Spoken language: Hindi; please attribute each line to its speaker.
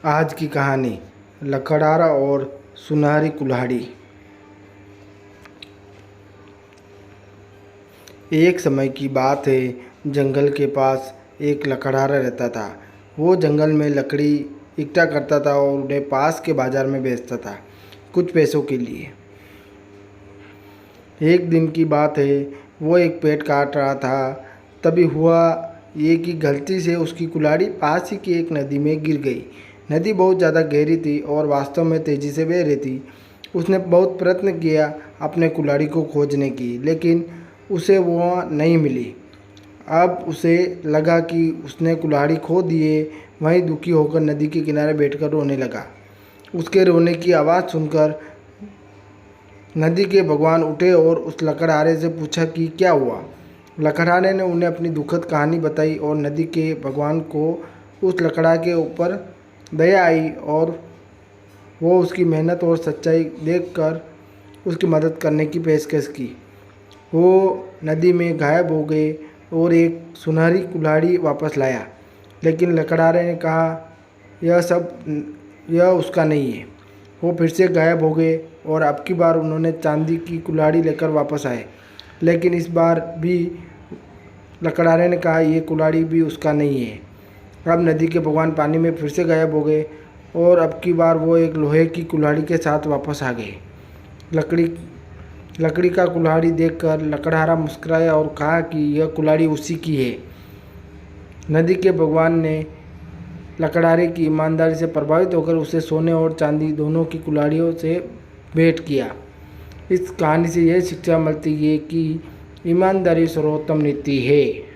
Speaker 1: आज की कहानी लकड़हारा और सुनहरी कुल्हाड़ी। एक समय की बात है, जंगल के पास एक लकड़हारा रहता था। वो जंगल में लकड़ी इकट्ठा करता था और उन्हें पास के बाजार में बेचता था कुछ पैसों के लिए। एक दिन की बात है, वो एक पेड़ काट रहा था। तभी हुआ ये कि गलती से उसकी कुल्हाड़ी पास ही की एक नदी में गिर गई। नदी बहुत ज़्यादा गहरी थी और वास्तव में तेज़ी से बह रही थी। उसने बहुत प्रयत्न किया अपने कुल्हाड़ी को खोजने की, लेकिन उसे वो नहीं मिली। अब उसे लगा कि उसने कुल्हाड़ी खो दी है। वहीं दुखी होकर नदी के किनारे बैठकर रोने लगा। उसके रोने की आवाज़ सुनकर नदी के भगवान उठे और उस लकड़हारे से पूछा कि क्या हुआ। लकड़हारे ने उन्हें अपनी दुखद कहानी बताई और नदी के भगवान को उस लकड़ा के ऊपर दया आई और वो उसकी मेहनत और सच्चाई देखकर उसकी मदद करने की पेशकश की। वो नदी में गायब हो गए और एक सुनहरी कुल्हाड़ी वापस लाया, लेकिन लकड़हारे ने कहा यह उसका नहीं है। वो फिर से गायब हो गए और अब की बार उन्होंने चांदी की कुल्हाड़ी लेकर वापस आए, लेकिन इस बार भी लकड़हारे ने कहा ये कुल्हाड़ी भी उसका नहीं है। अब नदी के भगवान पानी में फिर से गायब हो गए और अब की बार वो एक लोहे की कुल्हाड़ी के साथ वापस आ गए। लकड़ी का कुल्हाड़ी देखकर लकड़हारा मुस्कुराया और कहा कि यह कुल्हाड़ी उसी की है। नदी के भगवान ने लकड़हारे की ईमानदारी से प्रभावित होकर उसे सोने और चांदी दोनों की कुल्हाड़ियों से भेंट किया। इस कहानी से यह शिक्षा मिलती है कि ईमानदारी सर्वोत्तम नीति है।